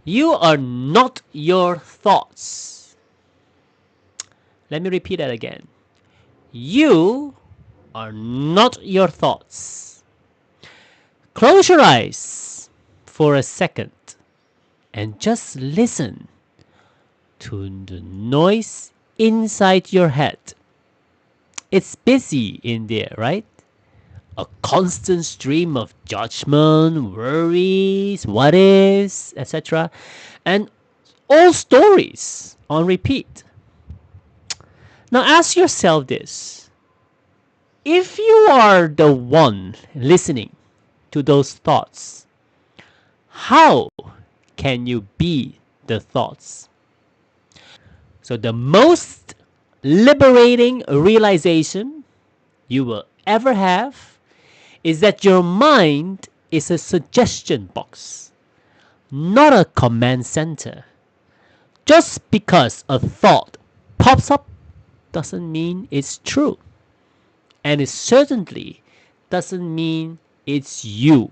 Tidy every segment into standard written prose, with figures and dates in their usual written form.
You are not your thoughts. Let me repeat that again. You are not your thoughts. Close your eyes for a second and just listen to the noise inside your head. It's busy in there, right? A constant stream of judgment, worries, what ifs, etc. And all stories on repeat. Now ask yourself this. If you are the one listening to those thoughts, how can you be the thoughts? So the most liberating realization you will ever have is that your mind is a suggestion box, not a command center. Just because a thought pops up doesn't mean it's true. And it certainly doesn't mean it's you.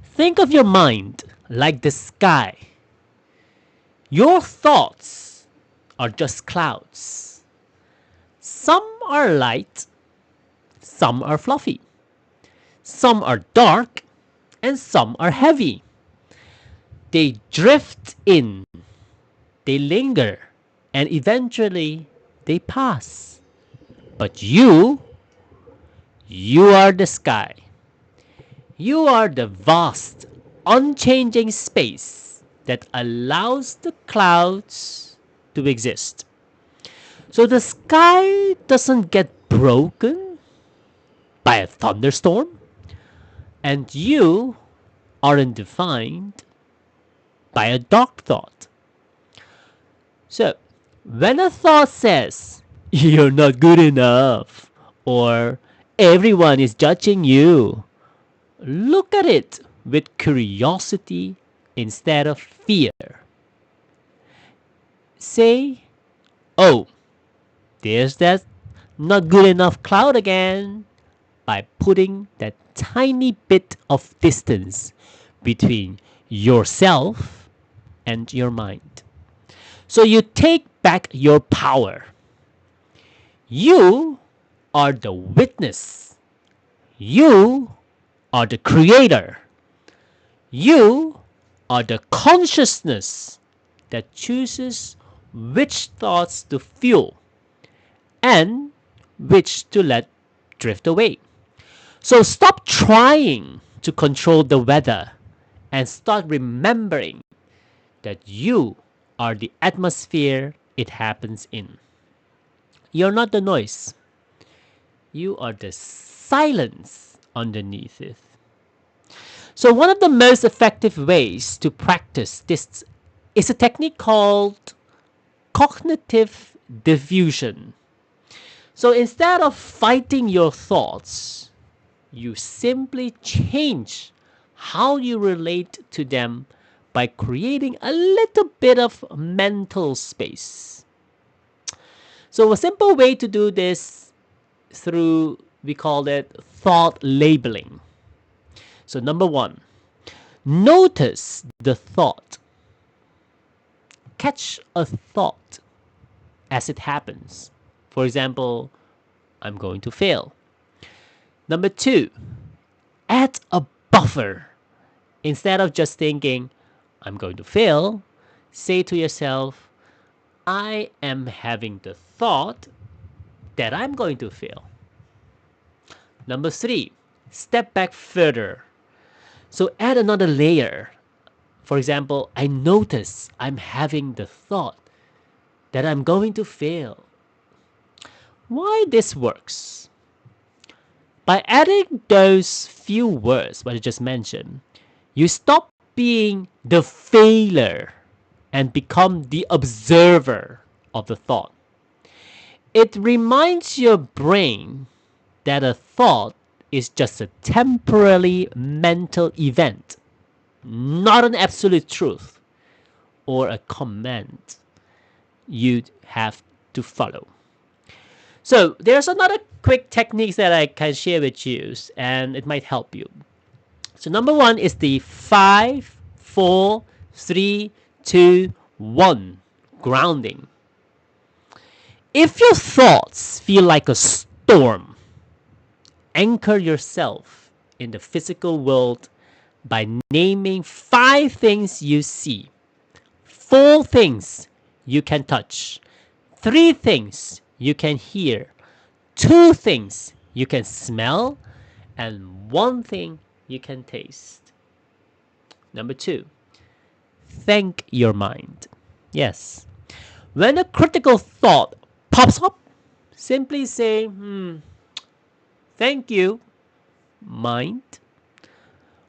Think of your mind like the sky. Your thoughts are just clouds. Some are light, some are fluffy. Some are dark, and some are heavy. They drift in, they linger, and eventually they pass. But you are the sky. You are the vast, unchanging space that allows the clouds to exist. So the sky doesn't get broken by a thunderstorm, and you aren't defined by a dark thought. So, when a thought says, you're not good enough, or everyone is judging you, look at it with curiosity instead of fear. Say, oh, there's that not good enough cloud again, by putting that tiny bit of distance between yourself and your mind. So you take back your power. You are the witness. You are the creator. You are the consciousness that chooses which thoughts to fuel and which to let drift away. So stop trying to control the weather and start remembering that you are the atmosphere it happens in. You're not the noise. You are the silence underneath it. So one of the most effective ways to practice this is a technique called cognitive diffusion. So instead of fighting your thoughts, you simply change how you relate to them by creating a little bit of mental space. So a simple way to do this through, we call it thought labeling. So number one, notice the thought. Catch a thought as it happens. For example, I'm going to fail. Number two, add a buffer. Instead of just thinking, I'm going to fail, say to yourself, I am having the thought that I'm going to fail. Number three, step back further. So add another layer. For example, I notice I'm having the thought that I'm going to fail. Why this works? By adding those few words, what I just mentioned, you stop being the failure and become the observer of the thought. It reminds your brain that a thought is just a temporary mental event, not an absolute truth or a command you have to follow. So there's another quick technique that I can share with you, and it might help you. So number one is the 5 4, 3, 2, 1. Grounding. If your thoughts feel like a storm, anchor yourself in the physical world by naming 5 things you see, 4 things you can touch, 3 things you can hear, 2 things you can smell, and 1 thing you can taste. Number 2, thank your mind. Yes. When a critical thought pops up, simply say, thank you, mind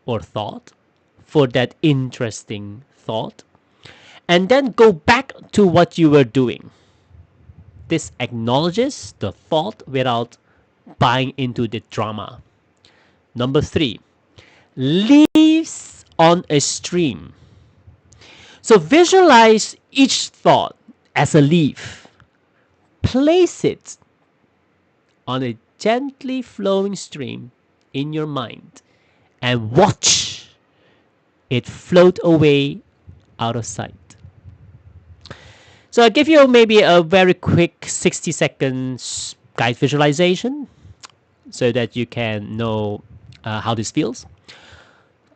or thought, for that interesting thought, and then go back to what you were doing. This acknowledges the thought without buying into the drama. Number 3, leaves on a stream. So visualize each thought as a leaf. Place it on a gently flowing stream in your mind and watch it float away out of sight. So I give you maybe a very quick 60 seconds guide visualization so that you can know how this feels.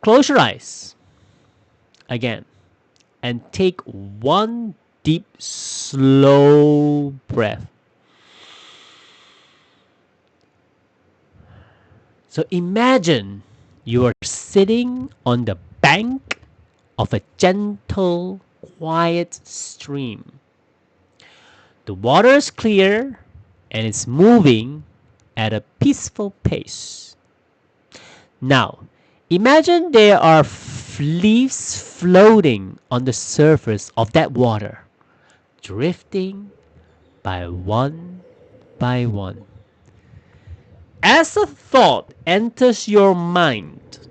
Close your eyes again and take one deep, slow breath. So imagine you are sitting on the bank of a gentle, quiet stream. The water is clear and it's moving at a peaceful pace. Now, imagine there are leaves floating on the surface of that water, drifting by one by one. As a thought enters your mind,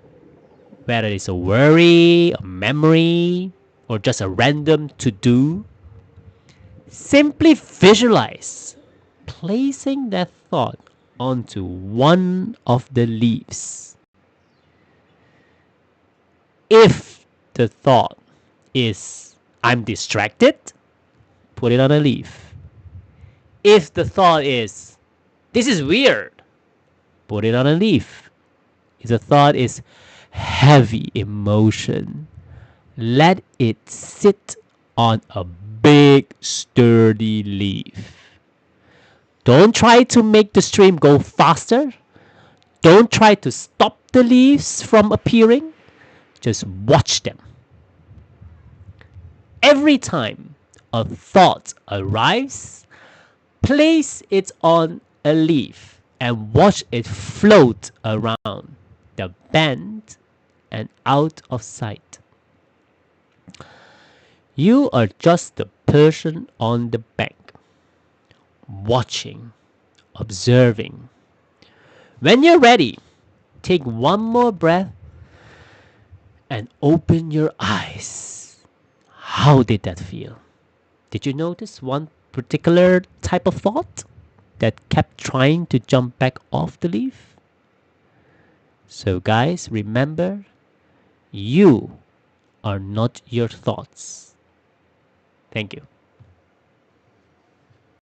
whether it's a worry, a memory, or just a random to-do, simply visualize placing that thought onto one of the leaves. If the thought is, I'm distracted, put it on a leaf. If the thought is, this is weird, put it on a leaf. If the thought is heavy emotion, let it sit on a big sturdy leaf. Don't try to make the stream go faster. Don't try to stop the leaves from appearing. Just watch them. Every time a thought arrives, place it on a leaf and watch it float around the bend and out of sight. You are just the person on the bank, watching, observing. When you're ready, take one more breath and open your eyes. How did that feel? Did you notice one particular type of thought that kept trying to jump back off the leaf? So guys, remember, you are not your thoughts. Thank you.